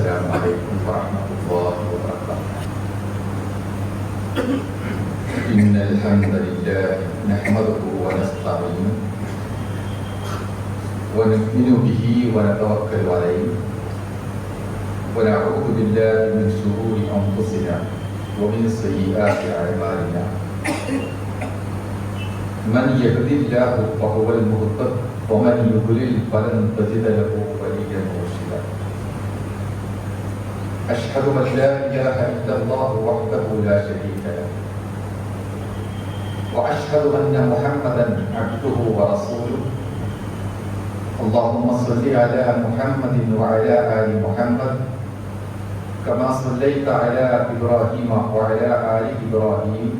السلام عليكم ورحمة الله وبركاته. إن الحمد لله نحمده ونستعينه ونؤمن به ونتوكل عليه ونعوذ بالله من شرور أنفسنا ومن سيئات أعمالنا. من يهد الله فهو المهتد ومن يضلل فلن تجد له وليا مرشدا. أشهد أن لا إله إلا الله وحده لا شريك له وأشهد أن محمدا عبده ورسوله. اللهم صل على محمد وعلى آل محمد كما صليت على إبراهيم وعلى آل إبراهيم.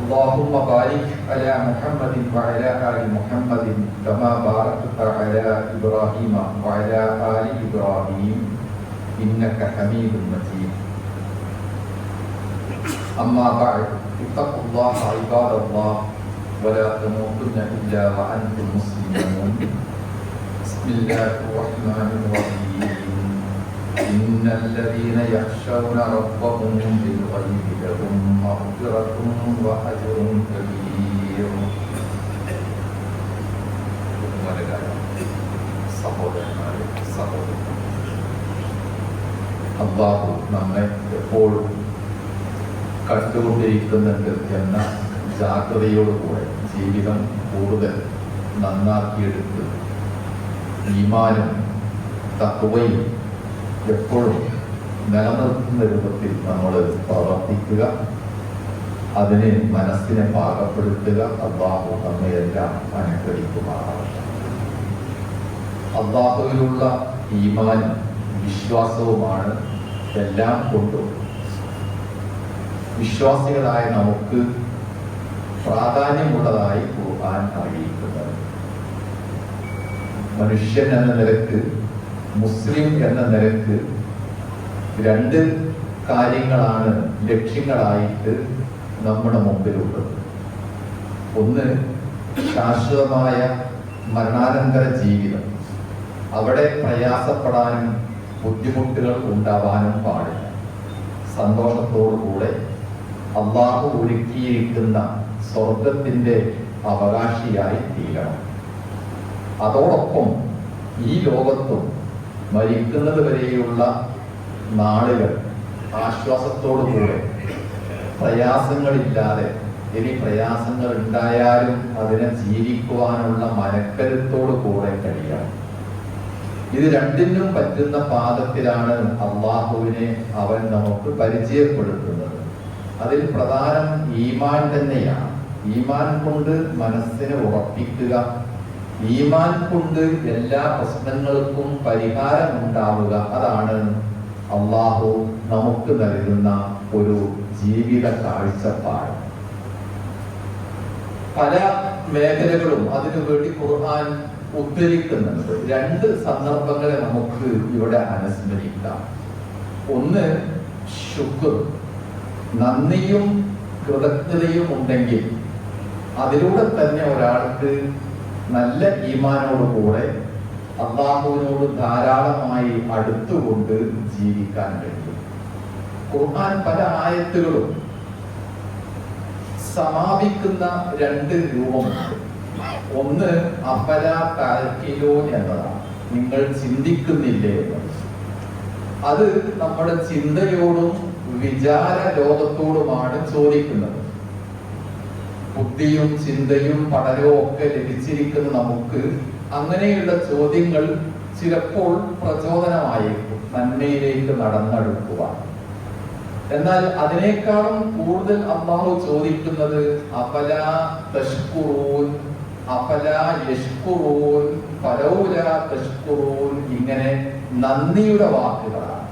اللهم بارك على محمد وعلى آل محمد كما باركت على إبراهيم وعلى آل إبراهيم إنك حميد مجيد. أما بعد اتقوا الله عباد الله ولا تموتن إلا وأنتم مسلمون. بسم الله الرحمن الرحيم. إن الذين يخشون ربهم بالغيب لهم مغفرة وأجر كبير. അല്ലാഹു നമ്മെ എപ്പോഴും കണ്ടുകൊണ്ടിരിക്കുന്നുണ്ട് എന്ന ജാഗ്രതയോടുകൂടെ ജീവിതം കൂടുതൽ നന്നാക്കിയെടുത്ത് ഈമാനും തഖ്വയും എപ്പോഴും നിലനിർത്തുന്ന രൂപത്തിൽ നമ്മൾ പ്രവർത്തിക്കുക, അതിന് മനസ്സിനെ പാകപ്പെടുത്തുക. അല്ലാഹു നമ്മയെല്ലാം അനുഗ്രഹിക്കുമാറാവട്ടെ. അല്ലാഹുവിലുള്ള ഈമാനും വിശ്വാസവുമാണ് എല്ലാം കൊണ്ടും വിശ്വാസികളായ നമുക്ക് പ്രാധാന്യമുള്ളതായി ഖുർആൻ അറിയിക്കുന്നത്. മനുഷ്യൻ എന്ന നിലക്ക്, മുസ്ലിം എന്ന നിലക്ക് രണ്ട് കാര്യങ്ങളാണ് ലക്ഷ്യങ്ങളായിട്ട് നമ്മുടെ മുമ്പിലുള്ളത്. ഒന്ന്, ശാശ്വതമായ മരണാനന്തര ജീവിതം. അവിടെ പ്രയാസപ്പെടാനും ബുദ്ധിമുട്ടുകൾ ഉണ്ടാവാനും പാടില്ല. സന്തോഷത്തോടുകൂടെ അല്ലാഹു ഒരുക്കിയിരിക്കുന്ന സ്വർഗത്തിന്റെ അവകാശിയായി തീരണം. അതോടൊപ്പം ഈ ലോകത്തും മരിക്കുന്നത് വരെയുള്ള നാളുകൾ ആശ്വാസത്തോടുകൂടെ, പ്രയാസങ്ങളില്ലാതെ, ഇനി പ്രയാസങ്ങൾ ഉണ്ടായാലും അതിനെ ജീവിക്കുവാനുള്ള മനക്കരുത്തോടു കൂടെ കഴിയണം. ഇത് രണ്ടിനും പറ്റുന്ന പാദത്തിലാണ് അള്ളാഹുവിനെ അവൻ നമുക്ക് പരിചയപ്പെടുത്തുന്നത്. അതിൽ പ്രധാനം ഈമാൻ തന്നെയാണ്. ഈമാൻ കൊണ്ട് മനസ്സിനെ ഉറപ്പിക്കുക, ഈമാൻ കൊണ്ട് എല്ലാ പ്രശ്നങ്ങൾക്കും പരിഹാരം ഉണ്ടാവുക. അതാണ് അള്ളാഹു നമുക്ക് നൽകുന്ന ഒരു ജീവിത കാഴ്ചപ്പാട്. പല മേഖലകളും അതിനുവേണ്ടി ഖുർആൻ ഉദ്ധരിക്കുന്നുണ്ട്. രണ്ട് സന്ദർഭങ്ങളെ നമുക്ക് ഇവിടെ അനുസ്മരിക്കാം. ഒന്ന്, ശുക്ർ, നന്ദിയും കൃതജ്ഞതയും ഉണ്ടെങ്കിൽ അതിലൂടെ തന്നെ ഒരാൾക്ക് നല്ല ഈമാനോടുകൂടെ അല്ലാഹുവിനോട് ധാരാളമായി അടുത്തുകൊണ്ട് ജീവിക്കാൻ കഴിയും. ഖുർആൻ പല ആയത്തുകളും സമാപിക്കുന്ന രണ്ട് രൂപമുണ്ട്. ഒന്ന്, അഫലാ തഅഖിലൂൻ എന്നതാണ്, നിങ്ങൾ ചിന്തിക്കുന്നില്ലേ എന്നത്. അത് നമ്മുടെ ചിന്തയോടും വിചാര ലോകത്തോടുമാണ് ചോദിക്കുന്നത്. ബുദ്ധിയും ചിന്തയും പഠനവും ഒക്കെ ലഭിച്ചിരിക്കുന്ന നമുക്ക് അങ്ങനെയുള്ള ചോദ്യങ്ങൾ ചിലപ്പോൾ പ്രചോദനമായിരിക്കും നന്മയിലേക്ക് നടന്നെടുക്കുവാൻ. എന്നാൽ അതിനേക്കാളും കൂടുതൽ അല്ലാഹു ചോദിക്കുന്നത് അഫലാ തശ്കുറൂൻ, അഫലാ യശ്കുറൂൻ, ഫലൗലാ തശ്കുറൂൻ, ഇങ്ങനെ നന്ദിയുടെ വാക്കുകളാണ്.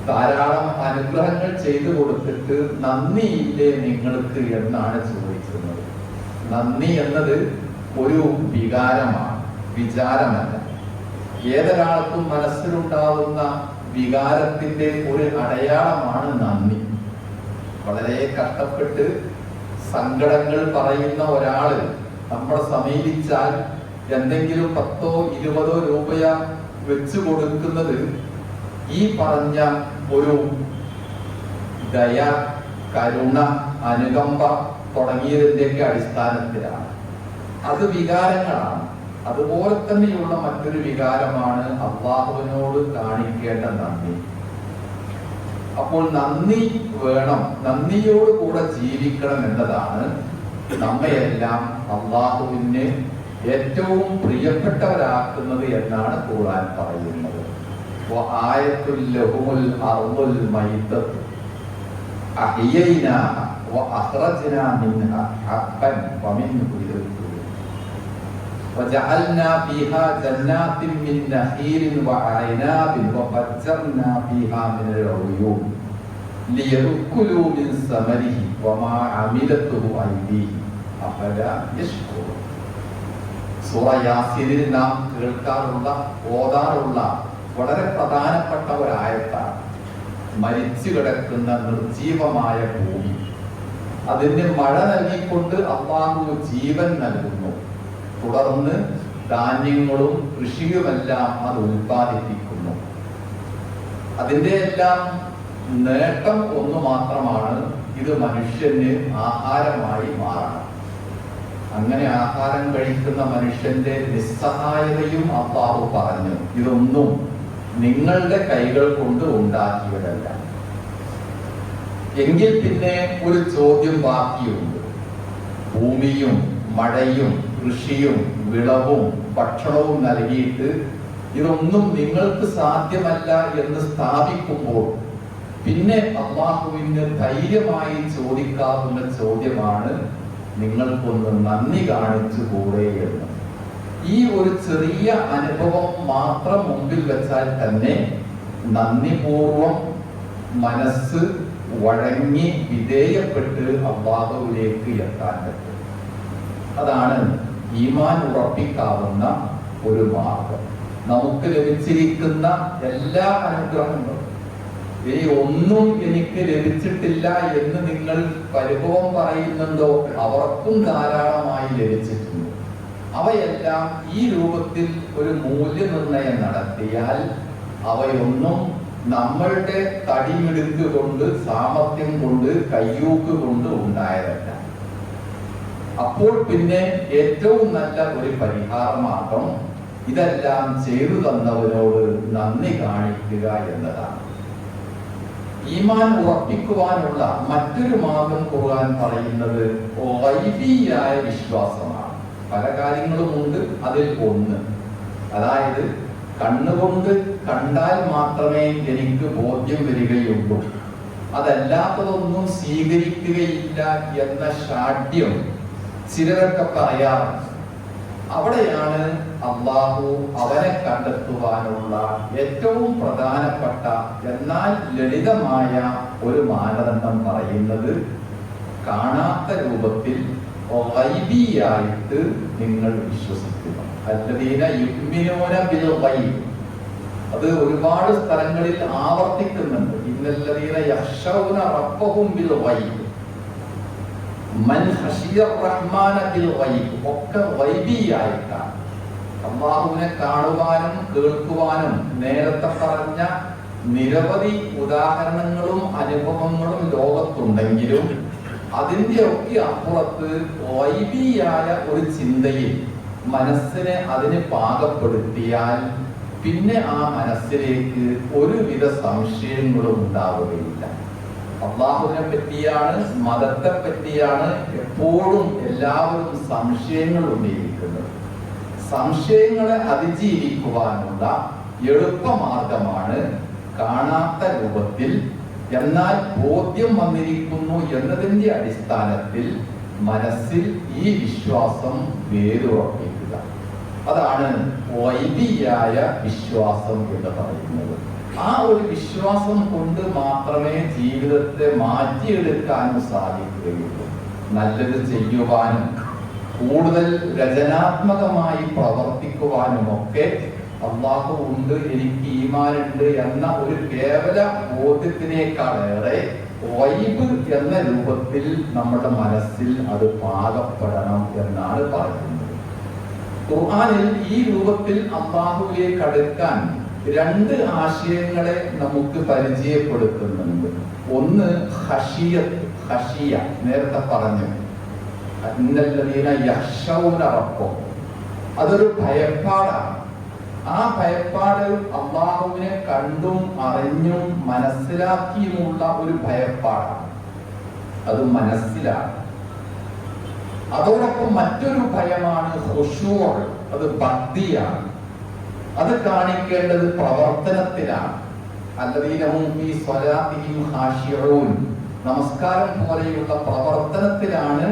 ധാരാളം അനുഗ്രഹങ്ങൾ ചെയ്തു കൊടുത്തിട്ട് നന്ദിയില്ലേ നിങ്ങൾക്ക് എന്നാണ് ചോദിക്കുന്നത്. നന്ദി എന്നത് ഒരു വികാരമാണ്, വിചാരമല്ല. ഏതൊരാൾക്കും മനസ്സിലുണ്ടാവുന്ന വികാരത്തിന്റെ ഒരു അടയാളമാണ് നന്ദി. വളരെ കഷ്ടപ്പെട്ട് സങ്കടങ്ങൾ പറയുന്ന ഒരാള് നമ്മളെ സമീപിച്ചാൽ എന്തെങ്കിലും 10-20 രൂപ വെച്ചു കൊടുക്കുന്നത് ഈ പറഞ്ഞ ഒരു ദയ, കരുണ, അനുകമ്പ തുടങ്ങിയതിൻ്റെയൊക്കെ അടിസ്ഥാനത്തിലാണ്. അത് വികാരങ്ങളാണ്. അതുപോലെ തന്നെയുള്ള മറ്റൊരു വികാരമാണ് അല്ലാഹുവിനോട് കാണിക്കേണ്ട നന്ദി. അപ്പോൾ നന്ദി വേണം, നന്ദിയോട് കൂടെ ജീവിക്കണം എന്നതാണ് നമ്മയെല്ലാം അല്ലാഹുവിന് ഏറ്റവും പ്രിയപ്പെട്ടവരാക്കുന്നത് എന്നാണ് ഖുർആൻ പറയുന്നത്. വആയത്തുൽ ലഹുമുൽ അർളുൽ മൈതത്ത് അഹ്യൈനാഹ വഅഖ്റജ്നാ മിൻഹാ ഹബ്ബൻ വമിൻഹു യഅ്കൂലൂൻ വജഅൽനാ ഫീഹാ ജന്നാത്തിൻ മിൻ നഖീലിൻ വഅഅനാബിൻ വഫജ്ജർനാ ഫീഹാ മിനൽ ഉയൂൻ ലിയഅ്കുലൂ മിൻ സമരിഹി വമാ അമിലത്തുഹു ഐദീഹിം അഫലാ യശ്കുറൂൻ. സൂറ യാസീനിൽ നാം കേൾക്കാറുള്ള, ഓതാറുള്ള വളരെ പ്രധാനപ്പെട്ട ഒരായത്താണ്. മരിച്ചു കിടക്കുന്ന നിർജീവമായ ഭൂമി, അതിന് മഴ നൽകിക്കൊണ്ട് അല്ലാഹു ജീവൻ നൽകുന്നു. തുടർന്ന് ധാന്യങ്ങളും കൃഷിയുമെല്ലാം അത് ഉൽപ്പാദിപ്പിക്കുന്നു. അതിൻ്റെ എല്ലാം നേട്ടം ഒന്ന് മാത്രമാണ്, ഇത് മനുഷ്യന് ആഹാരമായി മാറണം. അങ്ങനെ ആഹാരം കഴിക്കുന്ന മനുഷ്യന്റെ നിസ്സഹായതയും അല്ലാഹു പറഞ്ഞു, ഇതൊന്നും നിങ്ങളുടെ കൈകൾ കൊണ്ട് ഉണ്ടാക്കിയതല്ല. എങ്കിൽ പിന്നെ ഒരു ചോദ്യം ബാക്കിയുണ്ട്. ഭൂമിയും മഴയും കൃഷിയും വിളവും ഭക്ഷണവും നൽകിയിട്ട് ഇതൊന്നും നിങ്ങൾക്ക് സാധ്യമല്ല എന്ന് സ്ഥാപിക്കുമ്പോൾ പിന്നെ അല്ലാഹുവിന് ധൈര്യമായി ചോദിക്കാവുന്ന ചോദ്യമാണ്, നിങ്ങൾക്കൊന്ന് നന്ദി കാണിച്ചുകൂടെ എന്ന്. ഈ ഒരു ചെറിയ അനുഭവം മാത്രം മുമ്പിൽ വെച്ചാൽ തന്നെ നന്ദിപൂർവം മനസ്സ് വഴങ്ങി വിധേയപ്പെട്ട് അല്ലാഹുവിലേക്ക് എത്താൻ പറ്റും. അതാണ് ഈമാൻ ഉറപ്പിക്കാവുന്ന ഒരു മാർഗം. നമുക്ക് ലഭിച്ചിരിക്കുന്ന എല്ലാ അനുഗ്രഹങ്ങളും, ഇനി ഒന്നും എനിക്ക് ലഭിച്ചിട്ടില്ല എന്ന് നിങ്ങൾ പരിഭവം പറയുന്നുണ്ടോ, അവർക്കും ധാരാളമായി ലഭിച്ചിട്ടുണ്ട്. അവയെല്ലാം ഈ രൂപത്തിൽ ഒരു മൂല്യനിർണയം നടത്തിയാൽ അവയൊന്നും നമ്മളുടെ തടിമിടുക്ക് കൊണ്ട്, സാമർത്ഥ്യം കൊണ്ട്, കയ്യൂക്ക് കൊണ്ട് ഉണ്ടായതല്ല. അപ്പോൾ പിന്നെ ഏറ്റവും നല്ല ഒരു പരിഹാര മാർഗം ഇതെല്ലാം ചെയ്തു തന്നവനോട് നന്ദി കാണിക്കുക എന്നതാണ്. ഈമാൻ ഉറപ്പിക്കുവാനുള്ള മറ്റൊരു മാർഗം ഖുർആൻ പറയുന്നത് ഗൈബിയായ വിശ്വാസമാണ്. പല കാര്യങ്ങളുമുണ്ട്, അതിൽ ഒന്ന്, അതായത് കണ്ണുകൊണ്ട് കണ്ടാൽ മാത്രമേ എനിക്ക് ബോധ്യം വരികയുള്ളൂ, അതല്ലാത്തതൊന്നും സ്വീകരിക്കുകയില്ല എന്ന ശാഠ്യം ചിലരൊക്കെ പറയാറുണ്ട്. അവിടെയാണ് അല്ലാഹു അവനെ കണ്ടെത്തുവാനുള്ള ഏറ്റവും പ്രധാനപ്പെട്ട എന്നാൽ ലളിതമായ ഒരു മാനദണ്ഡം പറയുന്നത്, കാണാത്ത രൂപത്തിൽ ഗൈബിയായിട്ട് നിങ്ങൾ വിശ്വസിക്കുക. അല്ലദീന യുഅ്മിനൂന ബിൽ ഗൈബ്, അത് ഒരുപാട് സ്ഥലങ്ങളിൽ ആവർത്തിക്കുന്നുണ്ട്. ഇന്നല്ലദീന യഖ്ശൗന റബ്ബഹും ബിൽ ഗൈബ്, മൻ ഖശിയ റഹ്മാന ബിൽ ഗൈബ്, ഒക്കെ ഗൈബിയായിട്ടാണ്. അല്ലാഹുവിനെ കാണുവാനും കേൾക്കുവാനും നേരത്തെ പറഞ്ഞ നിരവധി ഉദാഹരണങ്ങളും അനുഭവങ്ങളും ലോകത്തുണ്ടെങ്കിലും അതിന്റെ ഒക്കെ അപ്പുറത്ത് ഗൈബിയായ ഒരു ചിന്തയിൽ മനസ്സിനെ അതിന് പാകപ്പെടുത്തിയാൽ പിന്നെ ആ മനസ്സിലേക്ക് ഒരുവിധ സംശയങ്ങളും ഉണ്ടാവുകയില്ല. അല്ലാഹുവിനെ പറ്റിയാണ്, മതത്തെ പറ്റിയാണ് എപ്പോഴും എല്ലാവരും സംശയങ്ങൾ ഉന്നയിക്കുന്നത്. സംശയങ്ങളെ അതിജീവിക്കുവാനുള്ള എളുപ്പമാർഗമാണ് കാണാത്ത രൂപത്തിൽ എന്നാൽ ബോധ്യം വന്നിരിക്കുന്നു എന്നതിന്റെ അടിസ്ഥാനത്തിൽ മനസ്സിൽ ഈ വിശ്വാസം വേരുറപ്പിക്കുക. അതാണ് ഗൈബിയായ വിശ്വാസം എന്ന് പറയുന്നത്. ആ ഒരു വിശ്വാസം കൊണ്ട് മാത്രമേ ജീവിതത്തെ മാറ്റിയെടുക്കാനും സാധിക്കുകയുള്ളൂ. നല്ലത് ചെയ്യുവാനും കൂടുതൽ രചനാത്മകമായി പ്രവർത്തിക്കുവാനുമൊക്കെ അല്ലാഹു ഉണ്ട്, എനിക്ക് ഈമാനുണ്ട് എന്ന ഒരു കേവല ബോധ്യത്തിനേക്കാളേറെ ഗൈബ് എന്ന രൂപത്തിൽ നമ്മുടെ മനസ്സിൽ അത് പാകപ്പെടണം എന്നാണ് പറയുന്നത്. ഖുർആനിൽ ഈ രൂപത്തിൽ അല്ലാഹുവിലേക്ക് അടുക്കാൻ രണ്ട് ആശയങ്ങളെ നമുക്ക് പരിചയപ്പെടുത്തുന്നുണ്ട്. ഒന്ന് ഖശിയ, നേരത്തെ പറഞ്ഞു, ഇന്നല്ലദീന യഖ്ശൗന റബ്ബഹും, അതൊരു ഭയപ്പാടാണ്. ആ ഭയപ്പാട് അല്ലാഹുവിനെ കണ്ടും അറിഞ്ഞും മനസ്സിലാക്കിയുമുള്ള ഒരു ഭയപ്പാടാണ്. അത് മനസ്സിലാണ്. അതോടൊപ്പം മറ്റൊരു ഭയമാണ് ഖുശൂഅ്, അത് ഭക്തിയാണ്. അത് കാണിക്കേണ്ടത് പ്രവർത്തനത്തിലാണ്. അല്ലദീന ഹും ഫീ സ്വലാത്തിഹിം ഖാശിഊൻ, നമസ്കാരം പോലെയുള്ള പ്രവർത്തനത്തിലാണ്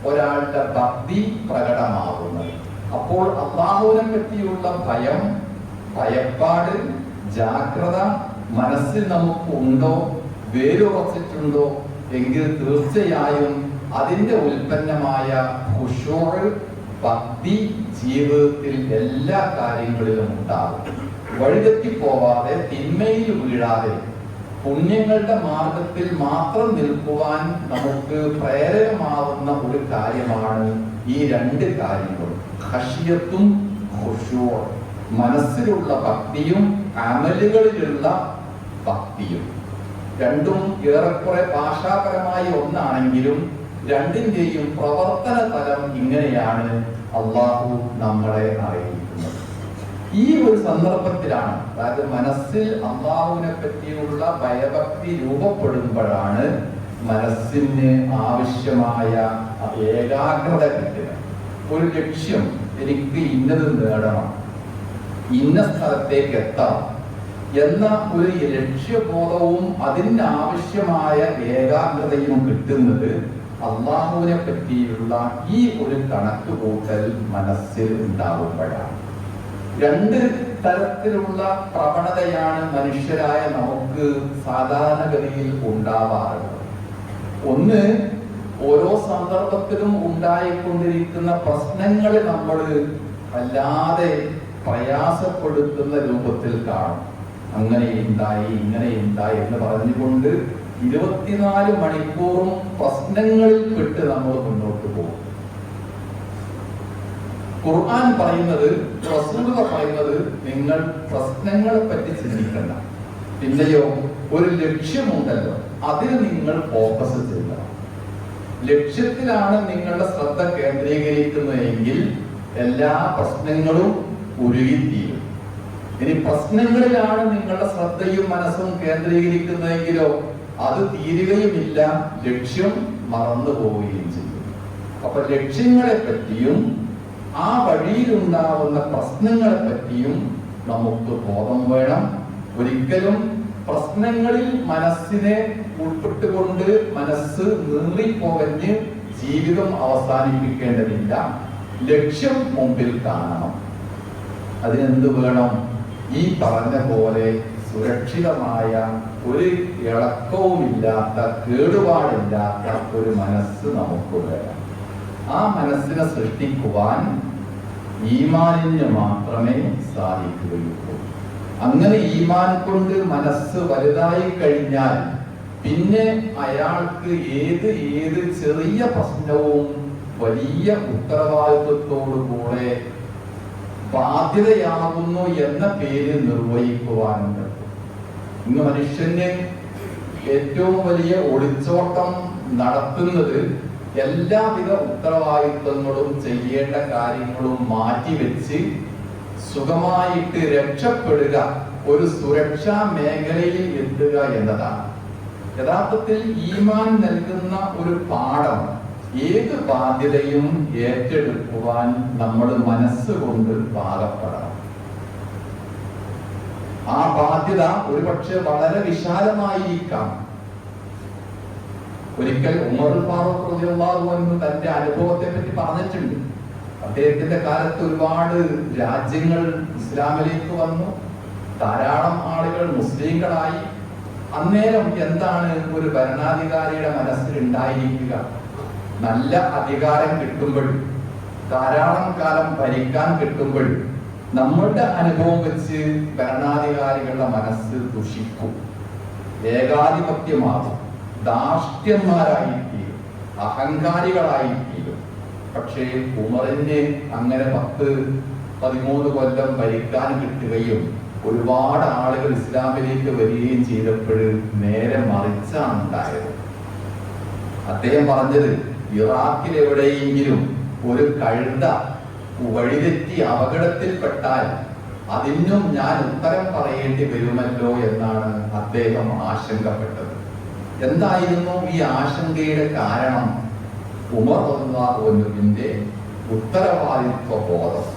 ഒരാളുടെ ഭക്തി പ്രകടമാകുന്നത്. അപ്പോൾ അല്ലാഹുവിനെ പറ്റിയുള്ള ഭയം, ഭയപ്പാട്, ജാഗ്രത മനസ്സിൽ നമുക്ക് ഉണ്ടോ, വേരുറച്ചിട്ടുണ്ടോ എങ്കിൽ തീർച്ചയായും അതിന്റെ ഉൽപ്പന്നമായ ഖുശൂഅ്, ഭക്തി ജീവിതത്തിൽ എല്ലാ കാര്യങ്ങളിലും ഉണ്ടാകും. വഴിതെറ്റി പോവാതെ, തിന്മയിൽ വീഴാതെ, പുണ്യങ്ങളുടെ മാർഗത്തിൽ മാത്രം നിൽക്കുവാൻ നമുക്ക് പ്രേരകമാവുന്ന ഒരു കാര്യമാണ് ഈ രണ്ട് കാര്യങ്ങളും, ഖശിയത്തും ഖുശൂഅ്, മനസ്സിലുള്ള ഭക്തിയും അമലുകളിലുള്ള ഭക്തിയും. രണ്ടും ഏറെക്കുറെ ഭാഷാപരമായി ഒന്നാണെങ്കിലും രണ്ടിന്റെയും പ്രവർത്തന തലം ഇങ്ങനെയാണ് അല്ലാഹു നമ്മളെ അറിയിക്കുന്നത്. ഈ ഒരു സന്ദർഭത്തിലാണ്, അതായത് മനസ്സിൽ അല്ലാഹുവിനെ പറ്റിയുള്ള ഭയഭക്തി രൂപപ്പെടുമ്പോഴാണ് മനസ്സിന് ആവശ്യമായ ഏകാഗ്രത കിട്ടുക. ഒരു ലക്ഷ്യം, എനിക്ക് ഇന്നത് നേടണം, ഇന്ന സ്ഥലത്തേക്ക് എത്തണം എന്ന ഒരു ലക്ഷ്യബോധവും അതിനാവശ്യമായ ഏകാഗ്രതയും കിട്ടുന്നത് അല്ലാഹുവിനെ പറ്റിയുള്ള ഈ ഒരു കണക്കുകൂട്ടൽ മനസ്സിൽ ഉണ്ടാകുമ്പോഴാണ്. രണ്ട് തരത്തിലുള്ള പ്രവണതയാണ് മനുഷ്യരായ നമുക്ക് സാധാരണഗതിയിൽ ഉണ്ടാവാറുള്ളത്. ഒന്ന്, ഓരോ സന്ദർഭത്തിലും ഉണ്ടായിക്കൊണ്ടിരിക്കുന്ന പ്രശ്നങ്ങളെ നമ്മൾ വല്ലാതെ പ്രയാസപ്പെടുത്തുന്ന രൂപത്തിൽ കാണും. അങ്ങനെയുണ്ടായി, ഇങ്ങനെയുണ്ടായി എന്ന് പറഞ്ഞുകൊണ്ട് 24 മണിക്കൂറും പ്രശ്നങ്ങളിൽ പെട്ട് നമ്മൾ മുന്നോട്ട് പോകും. ഖുർആൻ പറയുന്നത്, റസൂൽ പറയുന്നത്, നിങ്ങൾ പ്രശ്നങ്ങളെ പറ്റി ചിന്തിക്കണ്ട, പിന്നെയോ ഒരു ലക്ഷ്യമുണ്ടല്ലോ അതിൽ നിങ്ങൾ ഫോക്കസ് ചെയ്യണം. ലക്ഷ്യത്തിലാണ് നിങ്ങളുടെ ശ്രദ്ധ കേന്ദ്രീകരിക്കുന്നതെങ്കിൽ എല്ലാ പ്രശ്നങ്ങളും ഉരുകിത്തീരും. ഇനി പ്രശ്നങ്ങളിലാണ് നിങ്ങളുടെ ശ്രദ്ധയും മനസ്സും കേന്ദ്രീകരിക്കുന്നതെങ്കിലോ അത് തീരുകയുമില്ല, ലക്ഷ്യം മറന്നു പോവുകയും ചെയ്യും. അപ്പൊ ലക്ഷ്യങ്ങളെ പറ്റിയും ആ വഴിയിലുണ്ടാവുന്ന പ്രശ്നങ്ങളെ പറ്റിയും നമുക്ക് ബോധം വേണം. ഒരിക്കലും പ്രശ്നങ്ങളിൽ മനസ്സിനെ ഉൾപ്പെട്ടുകൊണ്ട് മനസ്സ് നീറിപ്പോകഞ്ഞ് ജീവിതം അവസാനിപ്പിക്കേണ്ടതില്ല. ലക്ഷ്യം മുമ്പിൽ കാണണം. അതിനെന്ത് വേണം? ഈ പറഞ്ഞ പോലെ സുരക്ഷിതമായ, ഒരു ഇളക്കവുമില്ലാത്ത, കേടുപാടില്ലാത്ത ഒരു മനസ്സ് നമുക്ക് വേണം. ആ മനസ്സിനെ സൃഷ്ടിക്കുവാൻ ഈമാനിന് മാത്രമേ സാധിക്കുകയുള്ളൂ. അങ്ങനെ ഈമാൻ കൊണ്ട് മനസ്സ് വലുതായി കഴിഞ്ഞാൽ പിന്നെ അയാൾക്ക് ഏത് ചെറിയ പ്രശ്നവും വലിയ ഉത്തരവാദിത്വത്തോടുകൂടെ ബാധ്യതയാകുന്നു എന്ന പേര് നിർവഹിക്കുവാനുണ്ട്. ഇന്ന് മനുഷ്യന് ഏറ്റവും വലിയ ഒളിച്ചോട്ടം നടത്തുന്നത് എല്ലാവിധ ഉത്തരവാദിത്വങ്ങളും ചെയ്യേണ്ട കാര്യങ്ങളും മാറ്റിവെച്ച് സുഖമായിട്ട് രക്ഷപ്പെടുക, ഒരു സുരക്ഷാ മേഖലയിൽ എത്തുക എന്നതാണ്. യഥാർത്ഥത്തിൽ ഈമാൻ നൽകുന്ന ഒരു പാഠം, ഏത് ബാധ്യതയും ഏറ്റെടുക്കുവാൻ നമ്മൾ മനസ്സുകൊണ്ട് പാകപ്പെടണം. ആ ബാധ്യത ഒരുപക്ഷെ വളരെ വിശാലമായിരിക്കാം. ഒരിക്കൽ ഉമർ ഫാറൂഖ് റളിയല്ലാഹു അൻഹു തന്റെ അനുഭവത്തെ പറ്റി പറഞ്ഞിട്ടുണ്ട്. അദ്ദേഹത്തിന്റെ കാലത്ത് ഒരുപാട് രാജ്യങ്ങൾ ഇസ്ലാമിലേക്ക് വന്നു, ധാരാളം ആളുകൾ മുസ്ലിങ്ങളായി. അന്നേരം എന്താണ് ഒരു ഭരണാധികാരിയുടെ മനസ്സിൽ ഉണ്ടായിരിക്കുക? നല്ല അധികാരം കിട്ടുമ്പോൾ, ധാരാളം കാലം ഭരിക്കാൻ കിട്ടുമ്പോൾ നമ്മളുടെ അനുഭവം വെച്ച് ഭരണാധികാരികളുടെ മനസ്സ് ദുഷിക്കും, ഏകാധിപത്യമാകും, ധാർഷ്ട്യന്മാരായിത്തീരും, അഹങ്കാരികളായിത്തീരും. പക്ഷേ ഉമറിന് അങ്ങനെ 10-13 കൊല്ലം ഭരിക്കാൻ കിട്ടുകയും ഒരുപാട് ആളുകൾ ഇസ്ലാമിലേക്ക് വരികയും ചെയ്തപ്പോൾ നേരെ മറിച്ചാണ് ഉണ്ടായത്. അദ്ദേഹം പറഞ്ഞത്, ഇറാഖിൽ എവിടെയെങ്കിലും ഒരു കഴുത വഴിതെറ്റി അപകടത്തിൽപ്പെട്ടാൽ അതിനും ഞാൻ ഉത്തരം പറയേണ്ടി വരുമല്ലോ എന്നാണ് അദ്ദേഹം ആശങ്കപ്പെട്ടത്. എന്തായിരുന്നു ഈ ആശങ്കയുടെ കാരണം? ഉമർ റളിയല്ലാഹുവിന്റെ ഉത്തരവാദിത്വ ബോധം,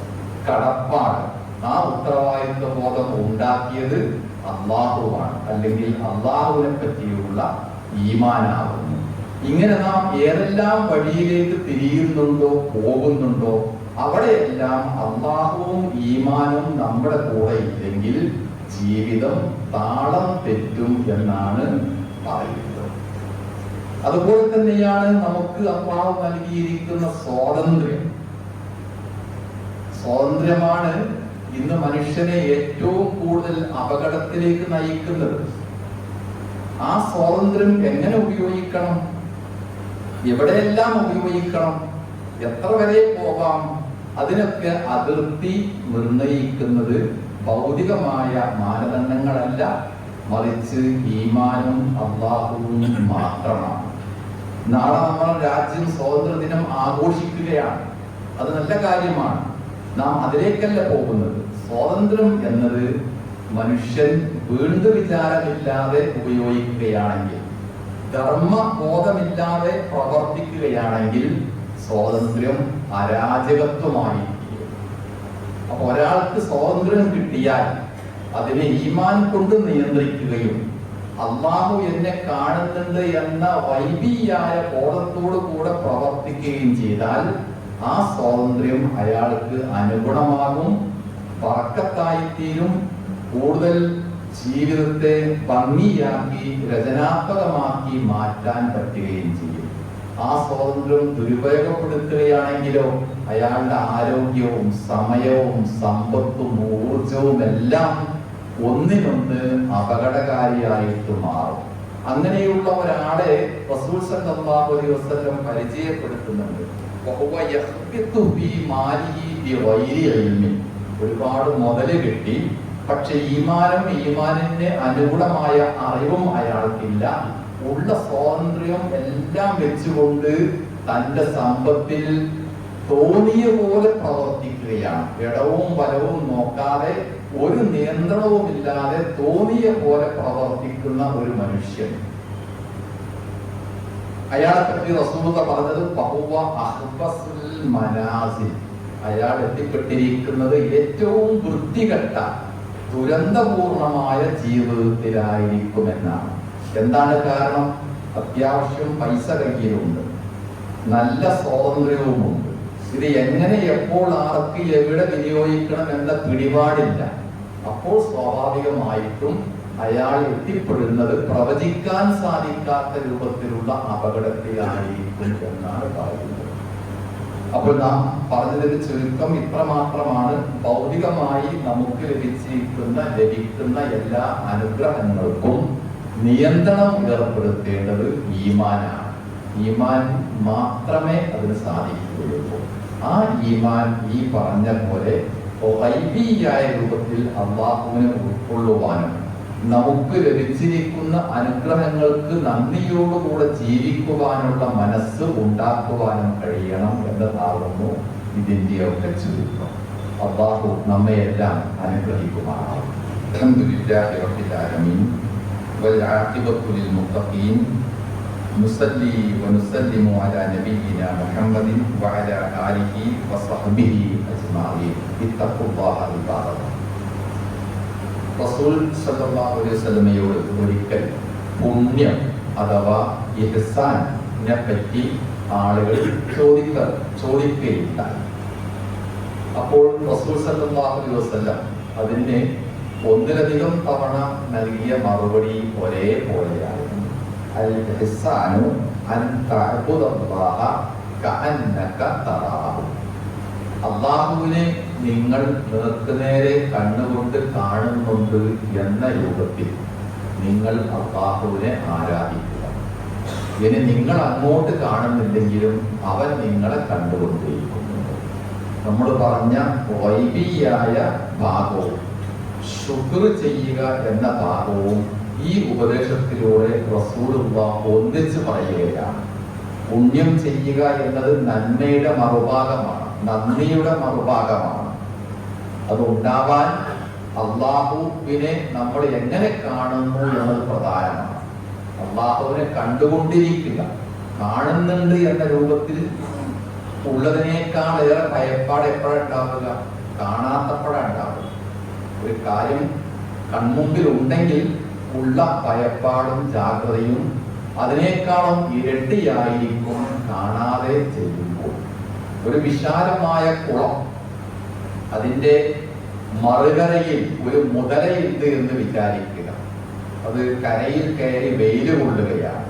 കടപ്പാട്. ആ ഉത്തരവാദിത്വ ബോധം ഉണ്ടാക്കിയത് അള്ളാഹുവാണ്, അല്ലെങ്കിൽ അള്ളാഹുവിനെ പറ്റിയുള്ള ഈമാനാകുന്നു. ഇങ്ങനെ നാം ഏതെല്ലാം വഴിയിലേക്ക് തിരിയുന്നുണ്ടോ, പോകുന്നുണ്ടോ, അവിടെയെല്ലാം അള്ളാഹുവും ഈമാനും നമ്മുടെ കൂടെ ഇല്ലെങ്കിൽ ജീവിതം താളം തെറ്റും എന്നാണ് പറയുന്നത്. അതുപോലെ തന്നെയാണ് നമുക്ക് അള്ളാഹു നൽകിയിരിക്കുന്ന സ്വാതന്ത്ര്യമാണ് ഇന്ന് മനുഷ്യനെ ഏറ്റവും കൂടുതൽ അപകടത്തിലേക്ക് നയിക്കുന്നത്. ആ സ്വാതന്ത്ര്യം എങ്ങനെ ഉപയോഗിക്കണം, എവിടെയെല്ലാം ഉപയോഗിക്കണം, എത്ര വരെ പോകാം, അതിനൊക്കെ അതിർത്തി നിർണയിക്കുന്നത് ഭൗതികമായ മാനദണ്ഡങ്ങളല്ല, മറിച്ച് ഈമാനും അല്ലാഹുവും മാത്രമാണ്. നാളെ നമ്മൾ രാജ്യം സ്വാതന്ത്ര്യദിനം ആഘോഷിക്കുകയാണ്. അത് നല്ല കാര്യമാണ്. നാം അതിലേക്കല്ല പോകുന്നത്. സ്വാതന്ത്ര്യം എന്നത് മനുഷ്യൻ വീണ്ടും വിചാരമില്ലാതെ ഉപയോഗിക്കുകയാണെങ്കിൽ, ധർമ്മബോധമില്ലാതെ പ്രവർത്തിക്കുകയാണെങ്കിൽ സ്വാതന്ത്ര്യം അരാജകത്വമായിരിക്കും. അപ്പൊ ഒരാൾക്ക് സ്വാതന്ത്ര്യം കിട്ടിയാൽ അതിനെ ഈമാൻ കൊണ്ട് നിയന്ത്രിക്കുകയും അള്ളാഹു എന്നെ കാണുന്നുണ്ട് എന്ന വൈബിയായ ബോധത്തോടു കൂടെ പ്രവർത്തിക്കുകയും ചെയ്താൽ ആ സ്വാതന്ത്ര്യം അയാൾക്ക് അനുഗുണമാകും, ബർക്കത്തായിത്തീരും, കൂടുതൽ ജീവിതത്തെ ഭംഗിയാക്കി രചനാത്മകമാക്കി മാറ്റാൻ പറ്റുകയും ചെയ്യും. ആ സ്വാതന്ത്ര്യം ദുരുപയോഗപ്പെടുത്തുകയാണെങ്കിലോ അയാളുടെ ആരോഗ്യവും സമയവും സമ്പത്തും ഊർജവും എല്ലാം ഒന്നിനൊന്ന് അപകടകാരിയായിട്ട് മാറും. അങ്ങനെയുള്ള ഒരാളെ റസൂൽ സല്ലല്ലാഹു അലൈഹി വസല്ലം പരിചയപ്പെടുത്തുന്നുണ്ട്. ഒരുപാട് മുതല് കിട്ടി, പക്ഷെ ഈമാനിന് അനുഗുണമായ അറിവും അയാൾക്കില്ല. ഉള്ള സ്വാതന്ത്ര്യം എല്ലാം വെച്ചുകൊണ്ട് തന്റെ സമ്പത്തിൽ തോന്നിയ പോലെ പ്രവർത്തിക്കുകയാണ്. ഇടവും വലവും നോക്കാതെ, ഒരു നിയന്ത്രണവും ഇല്ലാതെ തോന്നിയ പോലെ പ്രവർത്തിക്കുന്ന ഒരു മനുഷ്യൻ, അയാളെ പറ്റി റസൂലുള്ളാഹി പറഞ്ഞത് ബഹുവ അഹ്ബസുൽ മനാസിൽ, അയാൾ എത്തിപ്പെട്ടിരിക്കുന്നത് ഏറ്റവും വൃത്തികെട്ട ദുരന്തപൂർണമായ ജീവിതത്തിലായിരിക്കുമെന്നാണ്. എന്താണ് കാരണം? അത്യാവശ്യം പൈസ കയ്യിലുണ്ട്, നല്ല സ്വാതന്ത്ര്യവുമുണ്ട്. ഇത് എങ്ങനെ, എപ്പോൾ, ആർക്ക്, എവിടെ വിനിയോഗിക്കണം എന്ന പിടിപാടില്ല. അപ്പോൾ സ്വാഭാവികമായിട്ടും അയാൾ എത്തിപ്പെടുന്നത് പ്രവചിക്കാൻ സാധിക്കാത്ത രൂപത്തിലുള്ള അപകടത്തിലായിരിക്കും എന്നാണ് പറയുന്നത്. അപ്പോൾ നാം പറഞ്ഞതിന്റെ ചുരുക്കം ഇത്ര മാത്രമാണ്. ഭൗതികമായി നമുക്ക് ലഭിക്കുന്ന എല്ലാ അനുഗ്രഹങ്ങൾക്കും നിയന്ത്രണം ഏർപ്പെടുത്തേണ്ടത് ഈമാനാണ്. ഈമാൻ മാത്രമേ അതിന് സാധിക്കുകയുള്ളൂ. ആ ഈമാൻ ഈ പറഞ്ഞ പോലെ ഗൈബിയായ രൂപത്തിൽ അല്ലാഹുവിനെ ഉൾക്കൊള്ളുവാനും നമുക്ക് ലഭിച്ചിരിക്കുന്ന അനുഗ്രഹങ്ങൾക്ക് നന്ദിയോടുകൂടെ ജീവിക്കുവാനുള്ള മനസ്സ് ഉണ്ടാക്കുവാനും കഴിയണം എന്നതാകുന്നു ഇതിന്റെയൊക്കെ ചുരുക്കം. അല്ലാഹു നമ്മയെല്ലാം അനുഗ്രഹിക്കുമാറാകും. അൽഹംദുലില്ലാഹി റബ്ബിൽ ആലമീൻ വൽ ആഖിബത്തു ലിൽ മുത്തഖീൻ. നുസല്ലി വനുസല്ലിമു അലാ നബിയിനാ മുഹമ്മദിൻ വഅലാ ആലിഹി വസഹ്ബിഹി അജ്മഈൻ. ഇത്തഖുല്ലാഹ ഇബാദല്ലാഹ്. റസൂൽ സല്ലല്ലാഹു അലൈഹി വസല്ലമയോട് ഒരിക്കൽ പുണ്യം അഥവാ ഇഹ്സാനെ പറ്റി ആളുകൾ ചോദിക്കുകയുണ്ടായി. അപ്പോൾ റസൂൽ സല്ലല്ലാഹു അലൈഹി വസല്ലം അതിന് ഒന്നിലധികം തവണ നൽകിയ മറുപടി ഒരേപോലെയായിരുന്നു. അൽ ഇഹ്സാനു അൻ തഅബുദല്ലാഹ കഅന്നക തറാഹു. അല്ലാഹുവിനെ നിങ്ങൾ നേർക്കുനേരെ കണ്ണുകൊണ്ട് കാണുന്നുണ്ട് എന്ന രൂപത്തിൽ നിങ്ങൾ അല്ലാഹുവിനെ ആരാധിക്കുക. ഇനി നിങ്ങൾ അങ്ങോട്ട് കാണുന്നില്ലെങ്കിലും അവൻ നിങ്ങളെ കണ്ടുകൊണ്ടിരിക്കുന്നു. നമ്മൾ പറഞ്ഞ വൈബിയായ ഭാഗവും ശുക്ർ ചെയ്യുക എന്ന ഭാഗവും ഈ ഉപദേശത്തിലൂടെ റസൂലുള്ളാഹി ഒന്നിച്ച് പറയുകയാണ്. പുണ്യം ചെയ്യുക എന്നത് നന്മയുടെ മറുഭാഗമാണ്, നന്ദിയുടെ മറുഭാഗമാണ്. അത് ഉണ്ടാവാൻ അള്ളാഹുവിനെ നമ്മൾ എങ്ങനെ കാണുന്നു എന്നത് പ്രധാനമാണ്. അള്ളാഹുവിനെ കണ്ടുകൊണ്ടിരിക്കുക, കാണുന്നുണ്ട് എന്ന രൂപത്തിൽ ഉള്ളതിനേക്കാൾ ഏറെ ഭയപ്പാട് എപ്പോഴുണ്ടാവുക? കാണാത്തപ്പോഴുണ്ടാവുക. ഒരു കാര്യം കൺമുമ്പിൽ ഉണ്ടെങ്കിൽ ഉള്ള ഭയപ്പാടും ജാഗ്രതയും അതിനേക്കാളും ഇരട്ടിയായിരിക്കും കാണാതെ ചെയ്യുമ്പോൾ. ഒരു വിശാലമായ കുളം, അതിൻ്റെ മറുകരയിൽ ഒരു മുതലയുണ്ട് എന്ന് വിചാരിക്കുക. അത് കരയിൽ കയറി വെയിൽ കൊള്ളുകയാണ്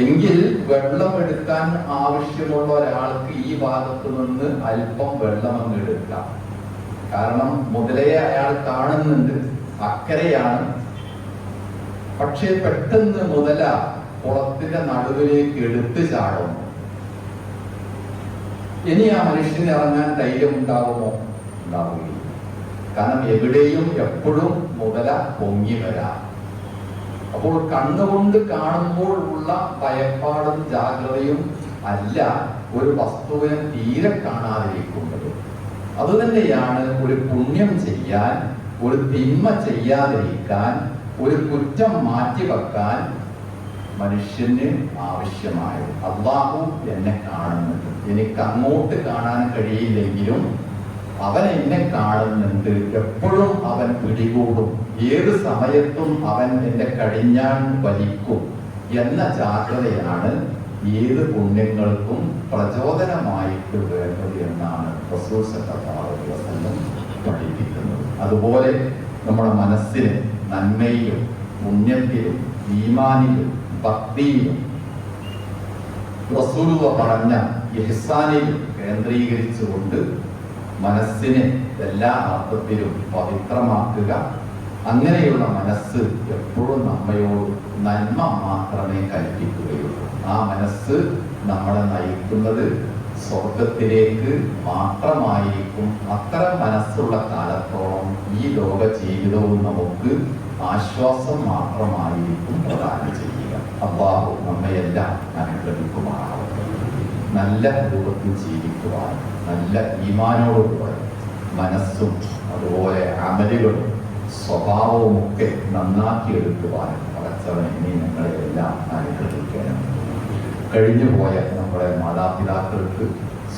എങ്കിൽ വെള്ളം എടുക്കാൻ ആവശ്യമുള്ള ഒരാൾക്ക് ഈ ഭാഗത്ത് നിന്ന് അല്പം വെള്ളം അങ്ങ് എടുക്കാം. കാരണം മുതലയെ അയാൾ കാണുന്നുണ്ട്, അക്കരയാണ്. പക്ഷെ പെട്ടെന്ന് മുതല കുളത്തിന്റെ നടുവിലേക്ക് എടുത്തു ചാടുന്നു. ഇനി ആ മനുഷ്യന് ഇറങ്ങാൻ ധൈര്യം ഉണ്ടാവുമോ? ഉണ്ടാവുകയില്ല. കാരണം എവിടെയും എപ്പോഴും മുതല പൊങ്ങി വരാം. അപ്പോൾ കണ്ണുകൊണ്ട് കാണുമ്പോൾ ഉള്ള ഭയപ്പാടും ജാഗ്രതയും അല്ല ഒരു വസ്തുവിനെ തീരെ കാണാതിരിക്കുന്നത്. അതുതന്നെയാണ് ഒരു പുണ്യം ചെയ്യാൻ, ഒരു തിന്മ ചെയ്യാതിരിക്കാൻ, ഒരു കുറ്റം മാറ്റിവെക്കാൻ മനുഷ്യന് ആവശ്യമായത്. അല്ലാഹു എന്നെ കാണുന്നുണ്ട്, എനിക്ക് അങ്ങോട്ട് കാണാൻ കഴിയില്ലെങ്കിലും അവൻ എന്നെ കാണുന്നുണ്ട്, എപ്പോഴും അവൻ പിടികൂടും, ഏത് സമയത്തും അവൻ എന്റെ കടിഞ്ഞാൺ വലിക്കും എന്ന ജാഗ്രതയാണ് ഏത് പുണ്യങ്ങൾക്കും പ്രചോദനമായിട്ട് വേണ്ടത് എന്നാണ് റസൂൽ സല്ലല്ലാഹു അലൈഹി വസല്ലം പഠിപ്പിക്കുന്നത്. അതുപോലെ നമ്മുടെ മനസ്സിനെ നന്മയിലും പുണ്യത്തിലും ഈമാനിലും ഭക്തിയിലും റസൂലുള്ളാഹി പറഞ്ഞ ഇഹ്സാനിലും കേന്ദ്രീകരിച്ചുകൊണ്ട് മനസ്സിനെ എല്ലാ അർത്ഥത്തിലും പവിത്രമാക്കുക. അങ്ങനെയുള്ള മനസ്സ് എപ്പോഴും നമ്മയോട് നന്മ മാത്രമേ കൽപ്പിക്കുകയുള്ളൂ. ആ മനസ്സ് നമ്മളെ നയിക്കുന്നത് സ്വർഗത്തിലേക്ക് മാത്രമായിരിക്കും. അത്തരം മനസ്സുള്ള കാലത്തോളം ഈ ലോക ജീവിതവും നമുക്ക് ആശ്വാസം മാത്രമായിരിക്കും പ്രദാനം ചെയ്യുക. അല്ലാഹു നമ്മയെല്ലാം അനുഗ്രഹിക്കുമാറാവട്ടെ. നല്ല രൂപത്തിൽ ജീവിക്കുവാൻ, നല്ല ഈമാനോടുകൂടെ മനസ്സും അതുപോലെ അമലുകളും സ്വഭാവവുമൊക്കെ നന്നാക്കിയെടുക്കുവാൻ പടച്ചവൻ ഇനി ഞങ്ങളെല്ലാം അനുഗ്രഹിക്കണം. കഴിഞ്ഞുപോയ നമ്മുടെ മാതാപിതാക്കൾക്ക്,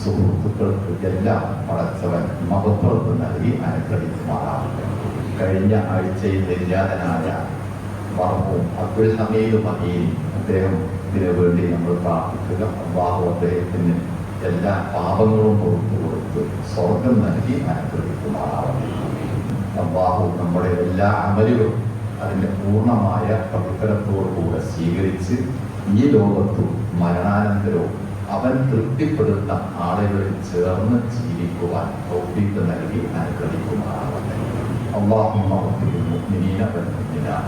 സുഹൃത്തുക്കൾക്ക് എല്ലാം പടച്ചവൻ മഹത്വം നൽകി അനുഗ്രഹിക്കുമാറാവട്ടെ. കഴിഞ്ഞ ആഴ്ചയിൽ നിര്യാതനായ മർഹൂം അബ്ദുൽ ഹമീദ് മദീൻ, അദ്ദേഹത്തിന് വേണ്ടി നമ്മൾ പ്രാർത്ഥിക്കുക. അല്ലാഹു അദ്ദേഹത്തിന് എല്ലാ പാപങ്ങളും പുറത്തു കൊടുത്ത് സ്വർഗം നൽകി അനുഗ്രഹിക്കുമാറാവട്ടെ. അല്ലാഹു നമ്മുടെ എല്ലാ അമലുകളും അതിൻ്റെ പൂർണ്ണമായ പ്രതിഫലത്തോടുകൂടെ സ്വീകരിച്ച് ഈ ലോകത്തും മരണാനന്തരവും അവൻ തൃപ്തിപ്പെടുന്ന ആളുകളിൽ ചേർന്ന് ജീവിക്കുവാൻ തൗഫീഖ് നൽകി അനുഗ്രഹിക്കുമാറാവട്ടെ. اللهم اغفر للمؤمنين والمؤمنات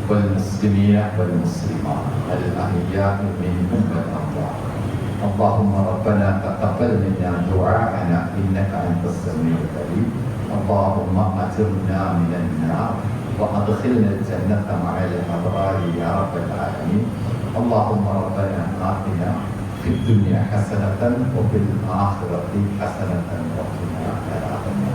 والمسلمين والمسلمات الأحياء منهم والأموات. اللهم ربنا تقبل منا دعاءنا إنك أنت السميع العليم. اللهم أجرنا من النار وأدخلنا الجنة مع الأبرار يا رب العالمين. اللهم ربنا آتنا في الدنيا حسنة وفي الآخرة حسنة وقنا عذاب النار.